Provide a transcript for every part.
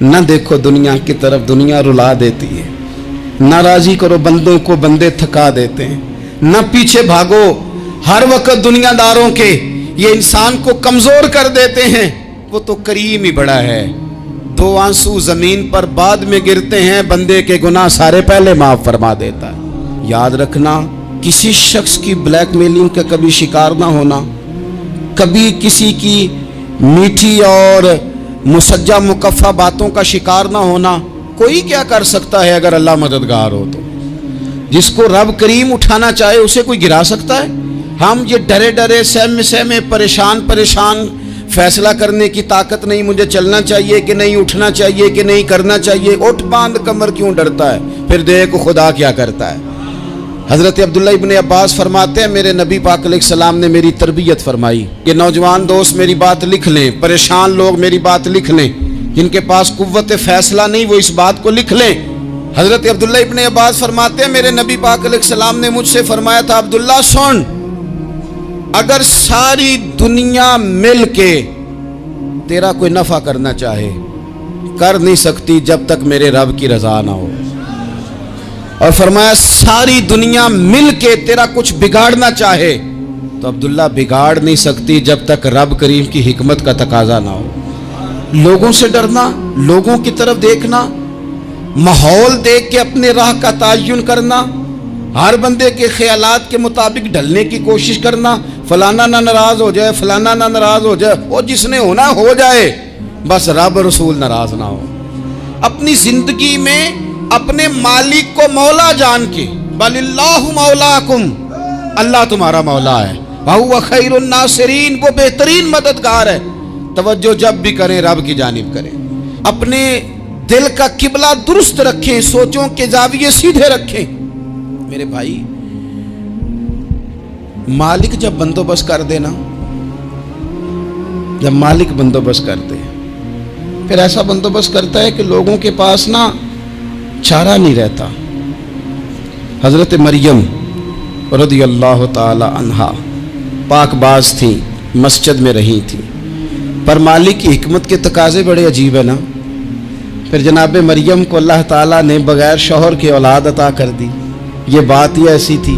نہ دیکھو دنیا کی طرف، دنیا رلا دیتی ہے، نہ راضی کرو بندوں کو، بندے تھکا دیتے ہیں، نہ پیچھے بھاگو ہر وقت دنیا داروں کے، یہ انسان کو کمزور کر دیتے ہیں۔ وہ تو کریم ہی بڑا ہے، 2 آنسو زمین پر بعد میں گرتے ہیں، بندے کے گناہ سارے پہلے معاف فرما دیتا ہے۔ یاد رکھنا، کسی شخص کی بلیک میلنگ کا کبھی شکار نہ ہونا، کبھی کسی کی میٹھی اور مسجع مکفہ باتوں کا شکار نہ ہونا۔ کوئی کیا کر سکتا ہے اگر اللہ مددگار ہو تو؟ جس کو رب کریم اٹھانا چاہے اسے کوئی گرا سکتا ہے؟ ہم یہ ڈرے ڈرے سہمے پریشان فیصلہ کرنے کی طاقت نہیں، مجھے چلنا چاہیے کہ نہیں، اٹھنا چاہیے کہ نہیں، کرنا چاہیے، اٹھ باندھ کمر کیوں ڈرتا ہے؟ پھر دیکھ خدا کیا کرتا ہے۔ حضرت عبداللہ ابن عباس فرماتے ہیں میرے نبی پاک علیہ السلام نے میری تربیت فرمائی کہ نوجوان دوست میری بات لکھ لیں، پریشان لوگ میری بات لکھ لیں، جن کے پاس قوت فیصلہ نہیں وہ اس بات کو لکھ لیں۔ حضرت عبداللہ ابن عباس فرماتے ہیں میرے نبی پاک علیہ السلام نے مجھ سے فرمایا تھا، عبداللہ سن، اگر ساری دنیا مل کے تیرا کوئی نفع کرنا چاہے، کر نہیں سکتی جب تک میرے رب کی رضا نہ ہو۔ اور فرمایا ساری دنیا مل کے تیرا کچھ بگاڑنا چاہے تو عبداللہ بگاڑ نہیں سکتی جب تک رب کریم کی حکمت کا تقاضا نہ ہو۔ لوگوں سے ڈرنا، لوگوں کی طرف دیکھنا، ماحول دیکھ کے اپنے راہ کا تعین کرنا، ہر بندے کے خیالات کے مطابق ڈھلنے کی کوشش کرنا، فلانا نہ ناراض ہو جائے، فلانا نہ ناراض ہو جائے، وہ جس نے ہونا ہو جائے، بس رب رسول ناراض نہ ہو۔ اپنی زندگی میں اپنے مالک کو مولا جان کے، بل اللہ مولاکم، اللہ تمہارا مولا ہے، وَهُوَ خَيْرُ النَّاصِرِينَ، وہ بہترین مددگار ہے۔ توجہ جب بھی کریں رب کی جانب کریں، اپنے دل کا قبلہ درست رکھیں، سوچوں کے زاویے سیدھے رکھیں۔ میرے بھائی، مالک جب بندوبست کر دے نا، جب مالک بندوبست کر دے، پھر ایسا بندوبست کرتا ہے کہ لوگوں کے پاس نا چارہ نہیں رہتا۔ حضرت مریم رضی اللہ تعالی عنہا پاک باز تھیں، مسجد میں رہی تھیں، پر مالک کی حکمت کے تقاضے بڑے عجیب ہے نا۔ پھر جناب مریم کو اللہ تعالیٰ نے بغیر شوہر کے اولاد عطا کر دی۔ یہ بات ہی ایسی تھی،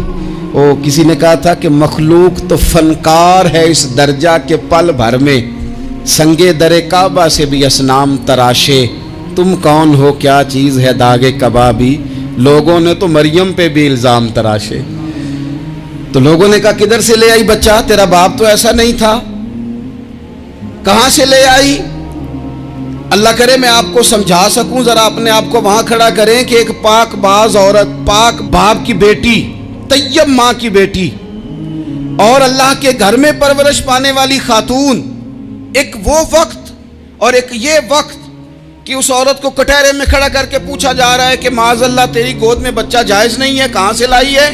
وہ کسی نے کہا تھا کہ مخلوق تو فنکار ہے اس درجہ کے پل بھر میں سنگے در کعبہ سے بھی اصنام تراشے، تم کون ہو کیا چیز ہے داغے کبابی، لوگوں نے تو مریم پہ بھی الزام تراشے۔ تو لوگوں نے کہا کدھر سے لے آئی بچہ، تیرا باپ تو ایسا نہیں تھا، کہاں سے لے آئی؟ اللہ کرے میں آپ کو سمجھا سکوں، ذرا اپنے آپ کو وہاں کھڑا کریں کہ ایک پاک باز عورت، پاک باپ کی بیٹی، طیب ماں کی بیٹی، اور اللہ کے گھر میں پرورش پانے والی خاتون، ایک وہ وقت اور ایک یہ وقت کہ اس عورت کو کٹہرے میں کھڑا کر کے پوچھا جا رہا ہے کہ معاذ اللہ تیری گود میں بچہ جائز نہیں ہے، کہاں سے لائی ہے؟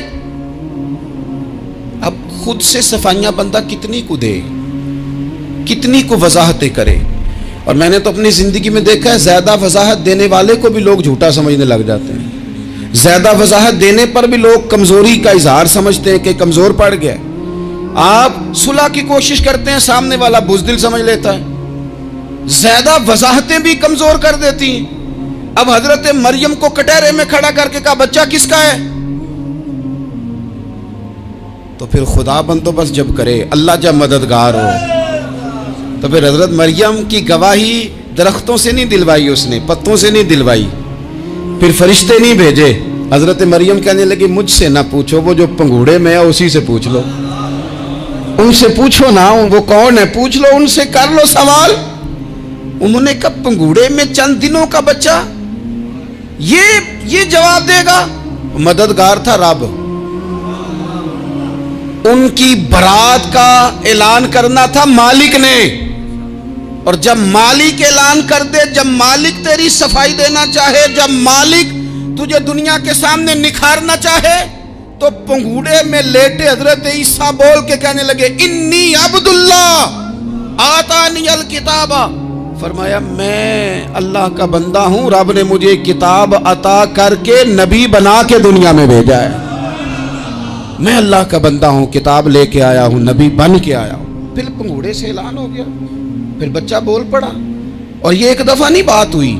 اب خود سے صفائیاں بندہ کتنی کو دے، کتنی کو وضاحتیں کرے۔ اور میں نے تو اپنی زندگی میں دیکھا ہے زیادہ وضاحت دینے والے کو بھی لوگ جھوٹا سمجھنے لگ جاتے ہیں، زیادہ وضاحت دینے پر بھی لوگ کمزوری کا اظہار سمجھتے ہیں کہ کمزور پڑ گیا۔ آپ صلح کی کوشش کرتے ہیں، سامنے والا بزدل سمجھ لیتا ہے، زیادہ وضاحتیں بھی کمزور کر دیتی ہیں۔ اب حضرت مریم کو کٹہرے میں کھڑا کر کے کہا بچہ کس کا ہے؟ تو پھر خدا بندوبست جب کرے، اللہ جب مددگار ہو، تو پھر حضرت مریم کی گواہی درختوں سے نہیں دلوائی، اس نے پتوں سے نہیں دلوائی، پھر فرشتے نہیں بھیجے۔ حضرت مریم کہنے لگی مجھ سے نہ پوچھو، وہ جو پنگوڑے میں ہے اسی سے پوچھ لو، ان سے پوچھو نا وہ کون ہے، پوچھ لو ان سے، کر لو سوال۔ انہوں نے کہا پنگوڑے میں چند دنوں کا بچہ، یہ جواب دے گا؟ مددگار تھا رب، ان کی برات کا اعلان کرنا تھا مالک نے، اور جب مالک اعلان کر دے، جب مالک تیری صفائی دینا چاہے، جب مالک تجھے دنیا کے سامنے نکھارنا چاہے، تو پنگوڑے میں لیٹے حضرت عیسیٰ بول کے کہنے لگے انی عبداللہ آتانی الکتاب، فرمایا میں اللہ کا بندہ ہوں، رب نے مجھے کتاب عطا کر کے نبی بنا کے دنیا میں بھیجا ہے، میں اللہ کا بندہ ہوں، کتاب لے کے آیا ہوں، نبی بن کے آیا ہوں۔ پھر پنگوڑے سے اعلان ہو گیا، پھر بچہ بول پڑا۔ اور یہ ایک دفعہ نہیں بات ہوئی،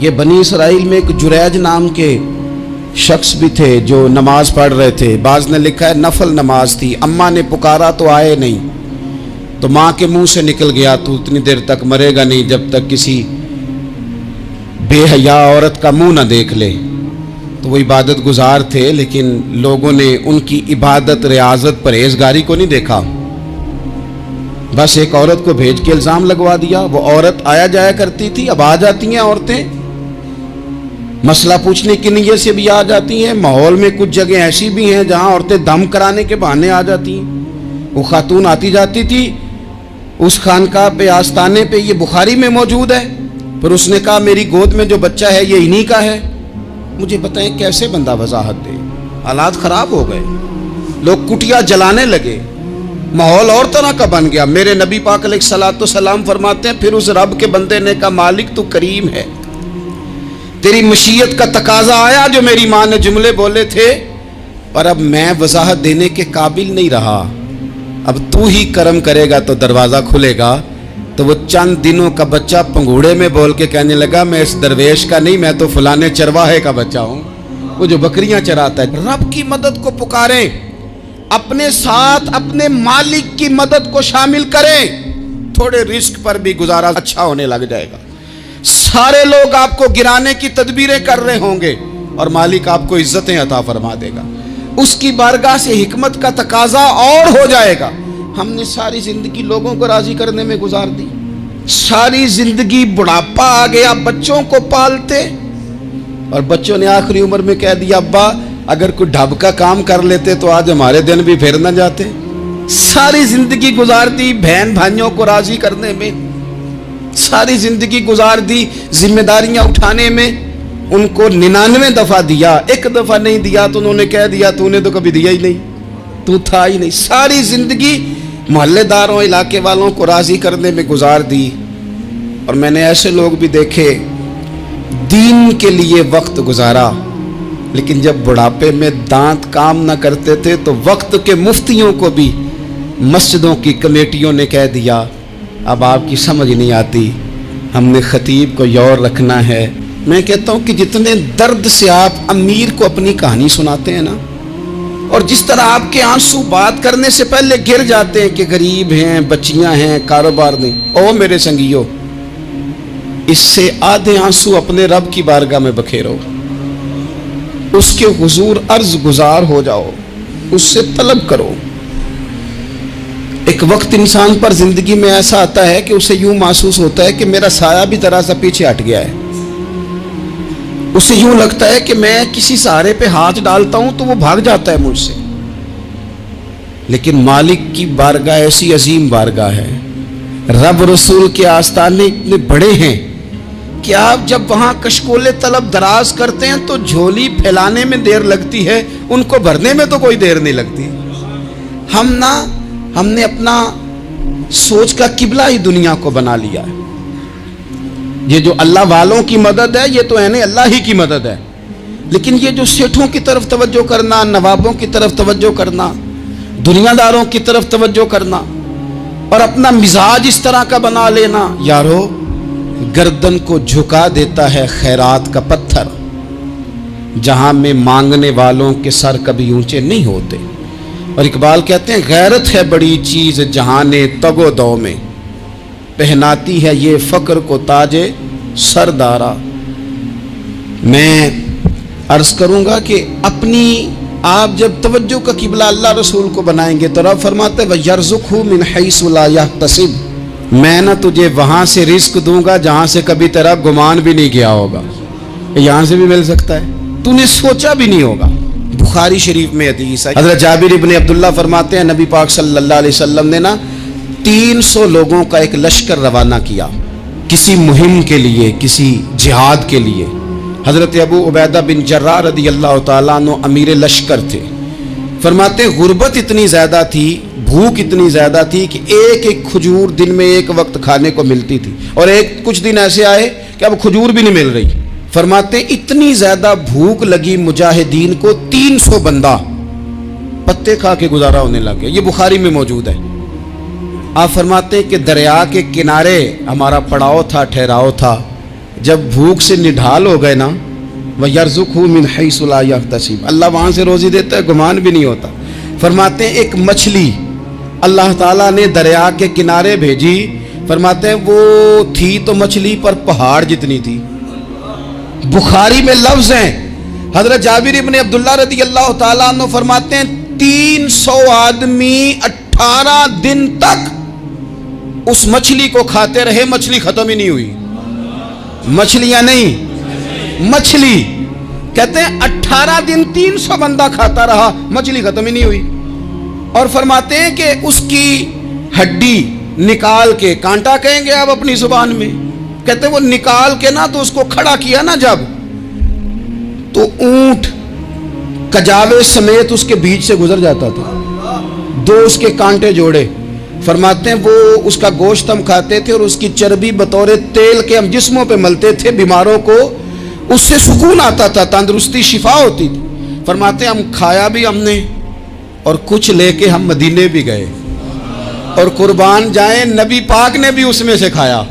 یہ بنی اسرائیل میں ایک جریج نام کے شخص بھی تھے جو نماز پڑھ رہے تھے. بعض نے لکھا ہے نفل نماز تھی. اماں نے پکارا تو آئے نہیں, تو ماں کے منہ سے نکل گیا تو اتنی دیر تک مرے گا نہیں جب تک کسی بے حیا عورت کا منہ نہ دیکھ لے. تو وہ عبادت گزار تھے, لیکن لوگوں نے ان کی عبادت, ریاضت, پرہیزگاری کو نہیں دیکھا. بس ایک عورت کو بھیج کے الزام لگوا دیا. وہ عورت آیا جایا کرتی تھی, اب آ جاتی ہیں عورتیں, مسئلہ پوچھنے کی نیت سے بھی آ جاتی ہیں. ماحول میں کچھ جگہ ایسی بھی ہیں جہاں عورتیں دم کرانے کے بہانے آ جاتی ہیں. وہ خاتون آتی جاتی تھی اس خانقاہ پہ, آستانے پہ, یہ بخاری میں موجود ہے. پھر اس نے کہا میری گود میں جو بچہ ہے یہ انہی کا ہے. مجھے بتائیں کیسے بندہ وضاحت دے. حالات خراب ہو گئے, لوگ کٹیا جلانے لگے, ماحول اور طرح کا بن گیا. میرے نبی پاک علیہ الصلوۃ والسلام فرماتے ہیں پھر اس رب کے بندے نے کہا مالک تو کریم ہے, تیری مشیت کا تقاضا آیا جو میری ماں نے جملے بولے تھے, پر اب میں وضاحت دینے کے قابل نہیں رہا, اب تو ہی کرم کرے گا تو دروازہ کھلے گا. تو وہ چند دنوں کا بچہ پنگوڑے میں بول کے کہنے لگا میں اس درویش کا نہیں, میں تو فلانے چرواہے کا بچہ ہوں, وہ جو بکریاں چراتا ہے. رب کی مدد کو پکاریں, اپنے ساتھ اپنے مالک کی مدد کو شامل کریں, تھوڑے رزق پر بھی گزارا اچھا ہونے لگ جائے گا. سارے لوگ آپ کو گرانے کی تدبیریں کر رہے ہوں گے اور مالک آپ کو عزتیں عطا فرما دے گا. اس کی بارگاہ سے حکمت کا تقاضا اور ہو جائے گا. ہم نے ساری زندگی لوگوں کو راضی کرنے میں گزار دی, ساری زندگی بڑھاپا آ گیا بچوں کو پالتے, اور بچوں نے آخری عمر میں کہہ دیا ابا اگر کوئی ڈھب کا کام کر لیتے تو آج ہمارے دن بھی پھر نہ جاتے. ساری زندگی گزار دی بہن بھائیوں کو راضی کرنے میں, ساری زندگی گزار دی ذمہ داریاں اٹھانے میں. ان کو 99 دفعہ دیا, ایک دفعہ نہیں دیا تو انہوں نے کہہ دیا تو نے تو کبھی دیا ہی نہیں, تو تھا ہی نہیں. ساری زندگی محلے داروں علاقے والوں کو راضی کرنے میں گزار دی. اور میں نے ایسے لوگ بھی دیکھے دین کے لیے وقت گزارا, لیکن جب بڑھاپے میں دانت کام نہ کرتے تھے تو وقت کے مفتیوں کو بھی مسجدوں کی کمیٹیوں نے کہہ دیا اب آپ کی سمجھ نہیں آتی, ہم نے خطیب کو یور رکھنا ہے. میں کہتا ہوں کہ جتنے درد سے آپ امیر کو اپنی کہانی سناتے ہیں نا, اور جس طرح آپ کے آنسو بات کرنے سے پہلے گر جاتے ہیں کہ غریب ہیں, بچیاں ہیں, کاروبار نہیں, او میرے سنگیو, اس سے آدھے آنسو اپنے رب کی بارگاہ میں بکھیرو, اس کے حضور عرض گزار ہو جاؤ, اس سے طلب کرو. ایک وقت انسان پر زندگی میں ایسا آتا ہے کہ اسے یوں محسوس ہوتا ہے کہ میرا سایہ بھی ذرا سا پیچھے ہٹ گیا ہے. اسے یوں لگتا ہے کہ میں کسی سہارے پہ ہاتھ ڈالتا ہوں تو وہ بھاگ جاتا ہے مجھ سے. لیکن مالک کی بارگاہ ایسی عظیم بارگاہ ہے, رب رسول کے آستانے اتنے بڑے ہیں کہ آپ جب وہاں کشکول طلب دراز کرتے ہیں تو جھولی پھیلانے میں دیر لگتی ہے, ان کو بھرنے میں تو کوئی دیر نہیں لگتی. ہم نے اپنا سوچ کا قبلہ ہی دنیا کو بنا لیا ہے. یہ جو اللہ والوں کی مدد ہے یہ تو اللہ ہی کی مدد ہے, لیکن یہ جو سیٹھوں کی طرف توجہ کرنا, نوابوں کی طرف توجہ کرنا, دنیا داروں کی طرف توجہ کرنا اور اپنا مزاج اس طرح کا بنا لینا, یارو گردن کو جھکا دیتا ہے خیرات کا پتھر, جہاں میں مانگنے والوں کے سر کبھی اونچے نہیں ہوتے. اور اقبال کہتے ہیں غیرت ہے بڑی چیز جہان تگ و دو میں, پہناتی ہے یہ فقر کو تاج سردارا. میں عرض کروں گا کہ اپنی آپ جب توجہ کا قبلہ اللہ رسول کو بنائیں گے تو رب فرماتے ہیں وَيَرْزُقْهُ مِنْ حَيْثُ لَا يَحْتَسِبُ, میں نہ تجھے وہاں سے رزق دوں گا جہاں سے کبھی تیرا گمان بھی نہیں کیا ہوگا. یہاں سے بھی مل سکتا ہے, تو نے سوچا بھی نہیں ہوگا. بخاری شریف میں حدیث ہے, حضرت جابر ابن عبداللہ فرماتے ہیں نبی پاک صلی اللہ علیہ وسلم نے 300 لوگوں کا ایک لشکر روانہ کیا کسی مہم کے لیے, کسی جہاد کے لیے. حضرت ابو عبیدہ بن جراح رضی اللہ تعالیٰ عنہ امیر لشکر تھے. فرماتے غربت اتنی زیادہ تھی, بھوک اتنی زیادہ تھی کہ ایک ایک کھجور دن میں ایک وقت کھانے کو ملتی تھی, اور کچھ دن ایسے آئے کہ اب کھجور بھی نہیں مل رہی. فرماتے اتنی زیادہ بھوک لگی مجاہدین کو 300 بندہ پتے کھا کے گزارا ہونے لگے. یہ بخاری میں موجود ہے. آپ فرماتے ہیں کہ دریا کے کنارے ہمارا پڑاؤ تھا, ٹھہراؤ تھا, जब भूख से निढाल हो गए ना, वयर्ज़ुक़हु मिन हैसु ला यहतसिब, अल्लाह वहाँ से रोज़ी देता है, गुमान भी नहीं होता। फरमाते हैं एक मछली अल्लाह ताला ने दरिया के किनारे भेजी, फरमाते हैं वो थी तो मछली पर पहाड़ जितनी थी। बुखारी में लफ्ज़ हैं, हज़रत जाबिर इब्न अब्दुल्लाह रज़ी अल्लाह ताला अन्हु फरमाते हैं 300 आदमी 18 दिन तक उस मछली को खाते रहे, मछली खत्म ही नहीं हुई। मछलियां नहीं, मछली। कहते हैं 18 दिन 300 बंदा खाता रहा, मछली खत्म ही नहीं हुई। और फरमाते हैं कि उसकी हड्डी निकाल के, कांटा कहेंगे आप अपनी जुबान में, कहते हैं वो निकाल के ना तो उसको खड़ा किया ना जब, तो ऊंट कजावे समेत उसके बीच से गुजर जाता था। 2 उसके कांटे जोड़े। फरमाते हैं वो उसका गोश्त हम खाते थे और उसकी चर्बी बतौर तेल के हम जिस्मों पे मलते थे, बीमारों को उससे सुकून आता था, तंदुरुस्ती शिफा होती थी। फरमाते हैं हम खाया भी हमने और कुछ लेके हम मदीने भी गए, और कुर्बान जाए नबी पाक ने भी उसमें से खाया।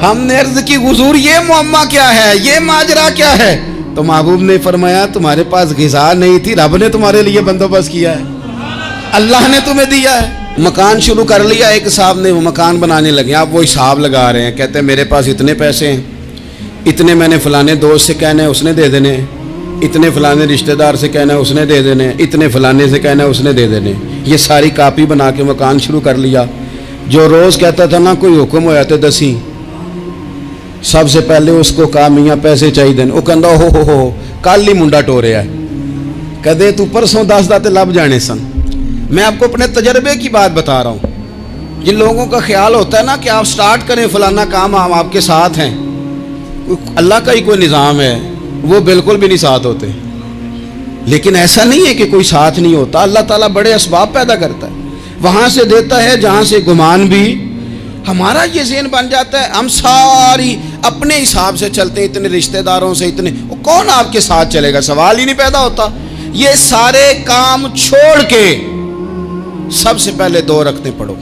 हमने अर्ज की हुजूर ये मुअम्मा क्या है, ये माजरा क्या है? तो महबूब ने फरमाया तुम्हारे पास ग़िज़ा नहीं थी, रब ने तुम्हारे लिए बंदोबस्त किया है, अल्लाह ने तुम्हें दिया है। मकान शुरू कर लिया एक साहब ने, वो मकान बनाने लगे, आप वो हिसाब लगा रहे हैं, कहते हैं मेरे पास इतने पैसे हैं, इतने मैंने फलाने दोस्त से कहना है उसने दे देने, इतने फलाने रिश्तेदार से कहना है उसने दे देने, इतने फलाने से कहना है उसने दे देने। ये सारी कापी बना के मकान शुरू कर लिया। जो रोज़ कहता था ना कोई हुक्म होया तो दसी, सबसे पहले उसको कहा मियाँ पैसे चाहिए, वो कहता हो कल ही मुंडा टोरिया है, कहते तू परसों 10 दाते लब जाने सन। मैं आपको अपने तजर्बे की बात बता रहा हूँ। जिन लोगों का ख्याल होता है ना कि आप स्टार्ट करें फलाना काम, हम आपके साथ हैं, अल्लाह का ही कोई निज़ाम है, वो बिल्कुल भी नहीं साथ होते। लेकिन ऐसा नहीं है कि कोई साथ नहीं होता, अल्लाह ताला बड़े असबाब पैदा करता है, वहाँ से देता है जहाँ से गुमान भी। हमारा ये ज़हन बन जाता है, हम सारी अपने हिसाब से चलते हैं, इतने रिश्तेदारों से इतने, कौन आपके साथ चलेगा, सवाल ही नहीं पैदा होता। ये सारे काम छोड़ के सबसे पहले 2 रकतें पढ़ो,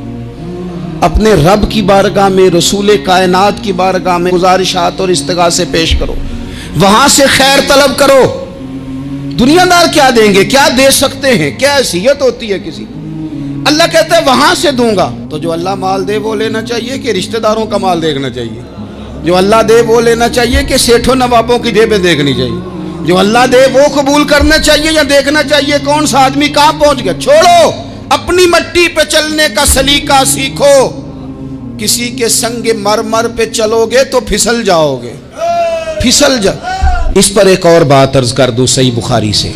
अपने रब की बारगाह में, रसूल कायनात की बारगाह में गुजारिशात और इस्तिगासे पेश करो, वहां से खैर तलब करो। दुनियादार क्या देंगे, क्या दे सकते हैं, क्या हैसियत होती है किसी। अल्लाह कहता है वहां से दूंगा। तो जो अल्लाह माल दे वो लेना चाहिए कि रिश्तेदारों का माल देखना चाहिए? जो अल्लाह दे वो लेना चाहिए कि सेठों नवाबों की जेबें देखनी चाहिए? जो अल्लाह दे वो कबूल करना चाहिए या देखना चाहिए कौन सा आदमी कहां पहुंच गया? छोड़ो, अपनी मट्टी पे चलने का सलीका सीखो। किसी के संग मरमर पे चलोगे तो फिसल जाओगे, फिसल जा। इस पर एक और बात अर्ज कर दूं, सही बुखारी से,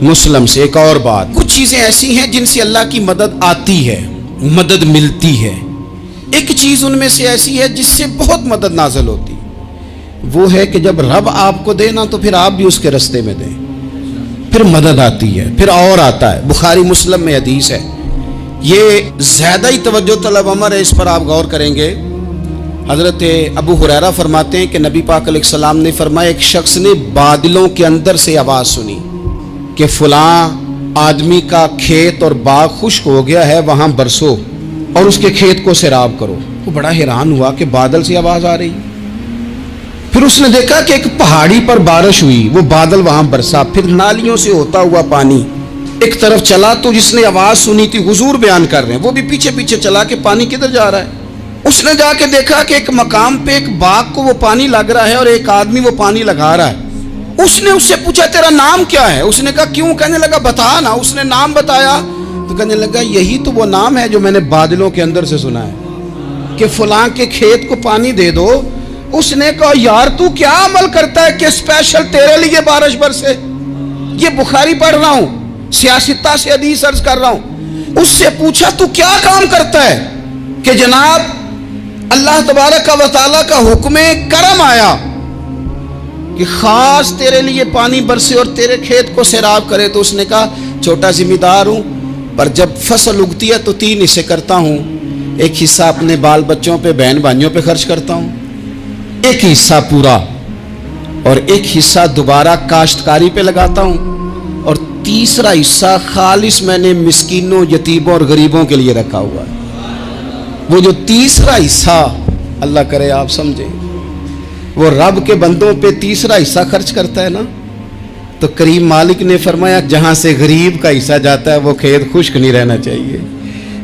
मुस्लिम से एक और बात। कुछ चीजें ऐसी हैं जिनसे अल्लाह की मदद आती है, मदद मिलती है। एक चीज उनमें से ऐसी है जिससे बहुत मदद नाज़िल होती है, वो है कि जब रब आपको दे ना तो फिर आप भी उसके रास्ते में दें, फिर मदद आती है, फिर और आता है। बुखारी मुस्लिम में हदीस है, ये ज्यादा ही तवज्जो तलब अमर है, इस पर आप गौर करेंगे। हजरत अबू हुरैरा फरमाते हैं कि नबी पाक अलैहिस्सलाम ने फरमाया, एक शख्स ने बादलों के अंदर से आवाज़ सुनी कि फलां आदमी का खेत और बाग खुश्क हो गया है, वहाँ बरसो और उसके खेत को सैराब करो। वो बड़ा हैरान हुआ कि बादल से आवाज़ आ रही। फिर उसने देखा कि एक पहाड़ी पर बारिश हुई, वो बादल वहाँ बरसा, फिर नालियों से होता हुआ पानी एक तरफ चला। तो जिसने आवाज़ सुनी थी, हुजूर बयान कर रहे हैं, वो भी पीछे पीछे चला कि पानी किधर जा रहा है। उसने जाके देखा कि एक मकाम पे एक बाग को वो पानी लग रहा है और एक आदमी वो पानी लगा रहा है। उसने उससे पूछा तेरा नाम क्या है? उसने कहा क्यों? कहने लगा बता ना। उसने नाम बताया तो कहने लगा यही तो वो नाम है जो मैंने बादलों के अंदर से सुना है कि फलां के खेत को पानी दे दो। उसने कहा यार तू क्या अमल करता है कि स्पेशल तेरे लिए बारिश बरसे? ये बुखारी पढ़ रहा हूं, सियासता से हदीस अर्ज कर रहा हूं। उससे पूछा तू क्या काम करता है कि जनाब अल्लाह तबारक व तआला का हुक्म करम आया कि खास तेरे लिए पानी बरसे और तेरे खेत को सैराब करे। तो उसने कहा छोटा जिम्मेदार हूं, पर जब फसल उगती है तो 3 हिस्से करता हूं। एक हिस्सा अपने बाल बच्चों पे, बहन भाइयों पे खर्च करता हूं, एक हिस्सा पूरा, और एक हिस्सा दोबारा काश्तकारी पे लगाता हूं, और तीसरा हिस्सा खालिस मैंने मिस्कीनों, यतीमों और गरीबों के लिए रखा हुआ है। वो जो तीसरा हिस्सा, अल्लाह करे आप समझे, वो रब के बंदों पे तीसरा हिस्सा खर्च करता है ना, तो करीम मालिक ने फरमाया जहाँ से गरीब का हिस्सा जाता है वो खेत खुश्क नहीं रहना चाहिए,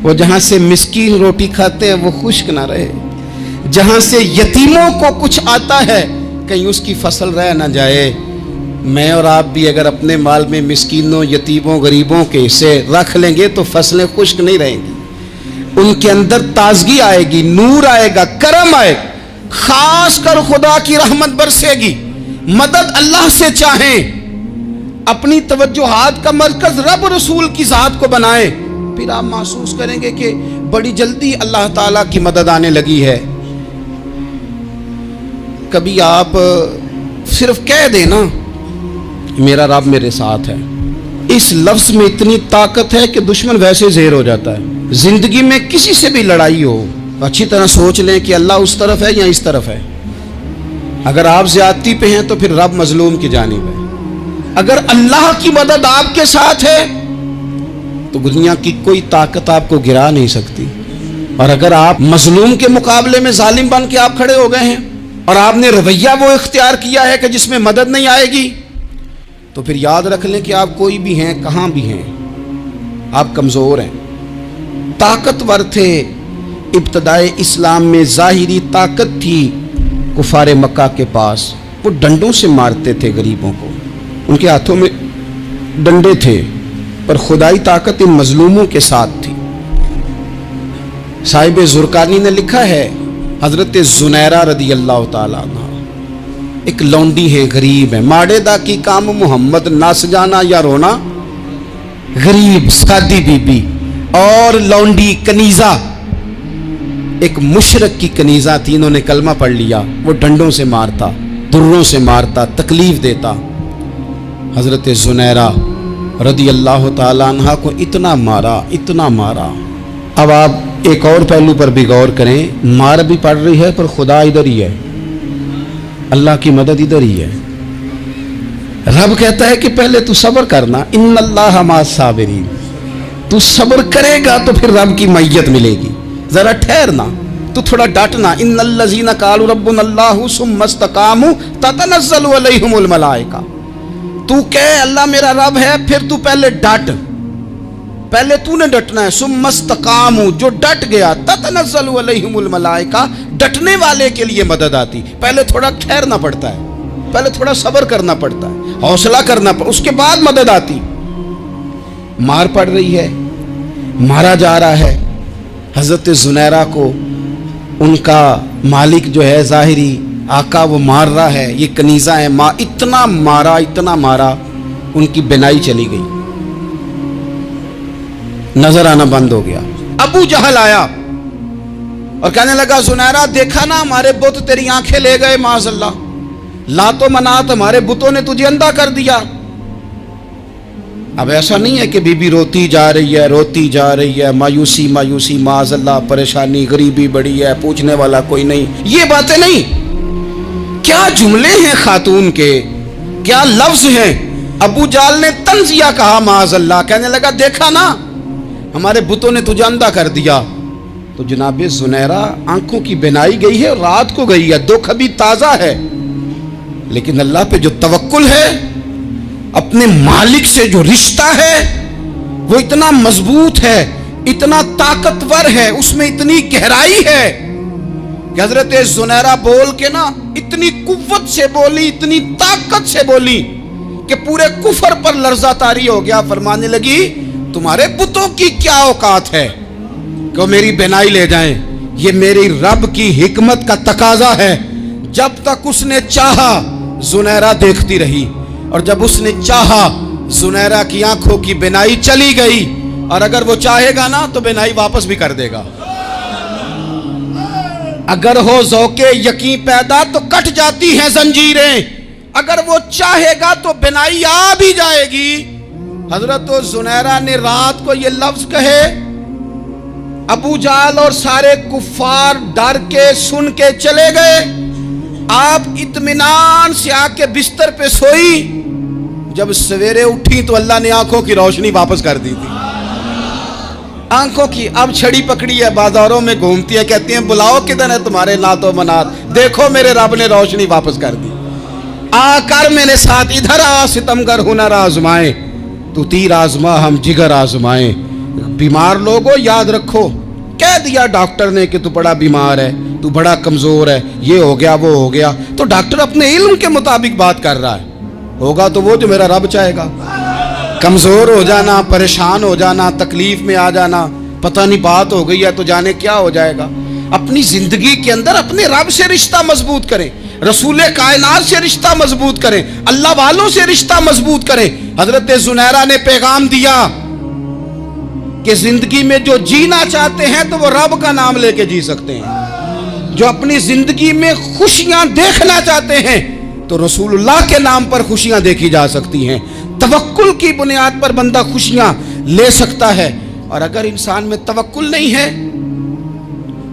वो जहाँ से मिस्कीन रोटी खाते हैं वो खुश्क ना रहे, जहाँ से यतीमों को कुछ आता है कहीं उसकी फसल रह ना जाए। मैं और आप भी अगर अपने माल में मिस्कीनों, यतीमों, गरीबों के हिस्से रख लेंगे तो फसलें खुश्क नहीं रहेंगी, उनके अंदर ताजगी आएगी, नूर आएगा, करम आएगा, खास कर खुदा की रहमत बरसेगी। मदद अल्लाह से चाहें, अपनी तवज्जुहात का मरकज रब रसूल की जात को बनाएं, फिर आप महसूस करेंगे कि बड़ी जल्दी अल्लाह ताला की मदद आने लगी है। कभी आप सिर्फ कह देना मेरा रब मेरे साथ है, इस लफ्ज में इतनी ताकत है कि दुश्मन वैसे ज़ेर हो जाता है। जिंदगी में किसी से भी लड़ाई हो अच्छी तरह सोच लें कि अल्लाह उस तरफ है या इस तरफ है। अगर आप ज्यादती पे हैं तो फिर रब मजलूम की जानिब है। अगर अल्लाह की मदद आपके साथ है तो दुनिया की कोई ताकत आपको गिरा नहीं सकती। और अगर आप मजलूम के मुकाबले में जालिम बन के आप खड़े हो गए हैं और आपने रवैया वो इख्तियार किया है कि जिसमें मदद नहीं आएगी, तो फिर याद रख लें कि आप कोई भी हैं, कहाँ भी हैं, आप कमज़ोर हैं। ताकतवर थे इब्तदाए इस्लाम में, ज़ाहिरी ताकत थी कुफारे मक्का के पास, वो डंडों से मारते थे गरीबों को, उनके हाथों में डंडे थे, पर खुदाई ताकत इन मजलूमों के साथ थी। साहिब ज़ुरकानी ने लिखा है, हज़रत ज़ुनैरा रदी अल्लाह ताला अन्हा एक लौंडी है, गरीब है, माड़े दा की काम मोहम्मद नास जाना या रोना, गरीब सादी बीबी और लौंडी कनीज़ा, एक मुशरक की कनीज़ा थी, इन्होंने कलमा पढ़ लिया, वो डंडों से मारता, दुर्रों से मारता, तकलीफ देता। हज़रत ज़ुनैरा रदी अल्लाह ताला अन्हा को इतना मारा, इतना मारा। अब आप एक और पहलू पर भी गौर करें, मार भी पड़ रही है पर खुदा इधर ही है, अल्लाह की मदद इधर ही है। रब कहता है कि पहले तू सब्र करना, इन्नल्लाह मास साबिरीन, तू सब्र करेगा तो फिर रब की मैयत मिलेगी, जरा ठहरना, तू थोड़ा डटना। इन्नल्लज़ीना क़ालू रब्बुनल्लाहु सुम्मा इस्तक़ामू ततनज़्ज़लु अलैहिमुल मलाइका, तू कह अल्लाह मेरा रब है, फिर तू पहले डट, पहले तूने डटना है। सुम्मा इस्तक़ामू, जो डट गया, ततनज़्ज़लु अलैहिमुल मलाइका, डटने वाले के लिए मदद आती। पहले थोड़ा ठहरना पड़ता है, पहले थोड़ा सब्र करना पड़ता है, हौसला करना पड़ता, उसके बाद मदद आती। मार पड़ रही है, मारा जा रहा है। हज़रत ज़ुनैरा को उनका मालिक जो है ज़ाहिरी आका वो मार रहा है, ये कनीज़ा है, इतना मारा, इतना मारा, उनकी बिनाई चली गई, नजर आना बंद हो गया। अबू जहल आया और कहने लगा, ज़ुनैरा देखा ना हमारे बुत तेरी आंखें ले गए, माज़अल्लाह, लातो मनात हमारे बुतों ने तुझे अंधा कर दिया। अब ऐसा नहीं है कि बीबी रोती जा रही है, रोती जा रही है, मायूसी मायूसी, माज़अल्लाह परेशानी, गरीबी बड़ी है, पूछने वाला कोई नहीं, ये बातें नहीं। क्या जुमले हैं खातून के, क्या लफ्ज हैं। अबू जाल ने तंजिया कहा, माज़अल्लाह, कहने लगा देखा ना हमारे बुतों ने तुझे अंधा कर दिया। तो जनाब ज़ुनैरा आंखों की बिनाई गई है, रात को गई है, दुख अभी ताज़ा है, लेकिन अल्लाह पे जो तवक्कुल है, अपने मालिक से जो रिश्ता है वो इतना मजबूत है, इतना ताकतवर है, उसमें इतनी गहराई है कि हज़रत ज़ुनैरा बोल के ना इतनी कुव्वत से बोली, इतनी ताकत से बोली कि पूरे कुफर पर लर्जा तारी हो गया। फरमाने लगी, तुम्हारे बुतों की क्या औकात है कि वो मेरी बिनाई ले जाएं, ये मेरी रब की हिकमत का तकाजा है। जब तक उसने चाहा ज़ुनैरा देखती रही, और जब उसने चाहा ज़ुनैरा की आंखों की बिनाई चली गई, और अगर वो चाहेगा ना तो बिनाई वापस भी कर देगा। अगर हो ज़ौक़े यकीन पैदा तो कट जाती हैं जंजीरें, अगर वो चाहेगा तो बिनाई आ भी जाएगी। हजरत ज़ुनैरा ने रात को ये लफ्ज कहे, अबू जाल और सारे कुफ्फार डर के सुन के चले गए। आप इत्मीनान से आके बिस्तर पे सोई, जब सवेरे उठी तो अल्लाह ने आंखों की रोशनी वापस कर दी थी। आंखों की अब छड़ी पकड़ी है, बाजारों में घूमती है, कहती हैं बुलाओ किधर है तुम्हारे नातो मनात, देखो मेरे रब ने रोशनी वापस कर दी, आ कर मेरे साथ इधर आ, सितमगर हुनर आजमाए, तू तीर आजमा हम जिगर आजमाए। बीमार लोगों याद रखो, कह दिया डॉक्टर ने कि तू बड़ा बीमार है, तू बड़ा कमजोर है, ये हो गया वो हो गया, तो डॉक्टर अपने इल्म के मुताबिक बात कर रहा है, होगा तो वो जो मेरा रब चाहेगा। कमजोर हो जाना, परेशान हो जाना, तकलीफ में आ जाना, पता नहीं बात हो गई है तो जाने क्या हो जाएगा। अपनी जिंदगी के अंदर अपने रब से रिश्ता मजबूत करें, रसूले कायनात से रिश्ता मजबूत करें, अल्लाह वालों से रिश्ता मजबूत करें। हजरत जुनैरा ने पैगाम दिया कि जिंदगी में जो जीना चाहते हैं तो वो रब का नाम लेके जी सकते हैं, जो अपनी जिंदगी में खुशियां देखना चाहते हैं तो रसूलुल्लाह के नाम पर खुशियां देखी जा सकती हैं। तवक्कुल की बुनियाद पर बंदा खुशियां ले सकता है, और अगर इंसान में तवक्कुल नहीं है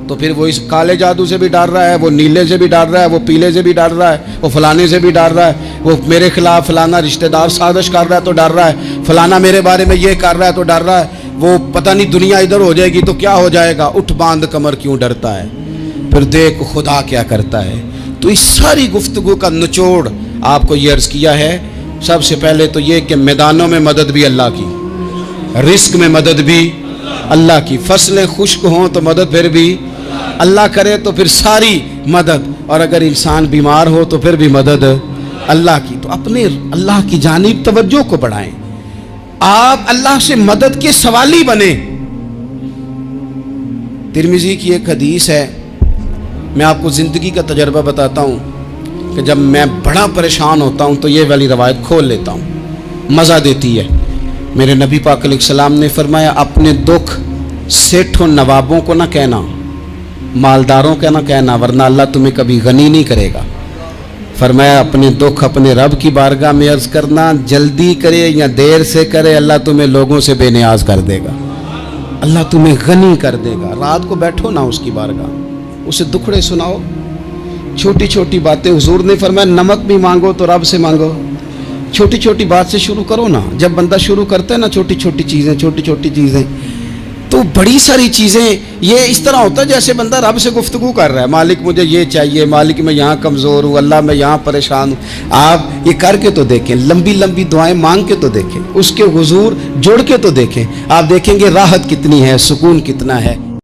तो फिर वो इस काले जादू से भी डर रहा है, वो नीले से भी डर रहा है, वो पीले से भी डर रहा है, वो फलाने से भी डर रहा है, वो मेरे खिलाफ फलाना रिश्तेदार साजिश कर रहा है तो डर रहा है, फलाना मेरे बारे में ये कर रहा है तो डर रहा है, वो पता नहीं दुनिया इधर हो जाएगी तो क्या हो जाएगा, उठ बांध कमर क्यों डरता है, फिर देख खुदा क्या करता है। तो इस सारी गुफ्तगू का निचोड़ आपको ये अर्ज किया है। सबसे पहले तो ये कि मैदानों में मदद भी अल्लाह की, रिस्क में मदद भी अल्लाह की, फसलें खुश्क हों तो मदद फिर भी अल्लाह करे, तो फिर सारी मदद, और अगर इंसान बीमार हो तो फिर भी मदद अल्लाह की। तो अपने अल्लाह की जानिब तवज्जो को बढ़ाएं, आप अल्लाह से मदद के सवाली बने। तिरमिजी की एक हदीस है, मैं आपको ज़िंदगी का तजर्बा बताता हूँ कि जब मैं बड़ा परेशान होता हूँ तो ये वाली रवायत खोल लेता हूँ, मज़ा देती है। मेरे नबी पाक अलैहिस्सलाम ने फरमाया, अपने दुख सेठों नवाबों को ना कहना, मालदारों का ना कहना, वरना अल्लाह तुम्हें कभी गनी नहीं करेगा। फरमाया अपने दुख अपने रब की बारगाह में अर्ज़ करना, जल्दी करे या देर से करे अल्लाह तुम्हें लोगों से बेनियाज कर देगा, अल्लाह तुम्हें गनी कर देगा। रात को बैठो ना उसकी बारगाह, उसे दुखड़े सुनाओ, छोटी छोटी बातें। हुजूर ने फरमाया नमक भी मांगो तो रब से मांगो, छोटी छोटी बात से शुरू करो ना। जब बंदा शुरू करता है ना छोटी छोटी चीज़ें, तो बड़ी सारी चीज़ें ये इस तरह होता है जैसे बंदा रब से गुफ्तगू कर रहा है, मालिक मुझे ये चाहिए, मालिक मैं यहाँ कमज़ोर हूँ, अल्लाह मैं यहाँ परेशान हूँ। आप ये करके तो देखें, लंबी लंबी दुआएं मांग के तो देखें, उसके हुजूर जुड़ के तो देखें, आप देखेंगे राहत कितनी है, सुकून कितना है।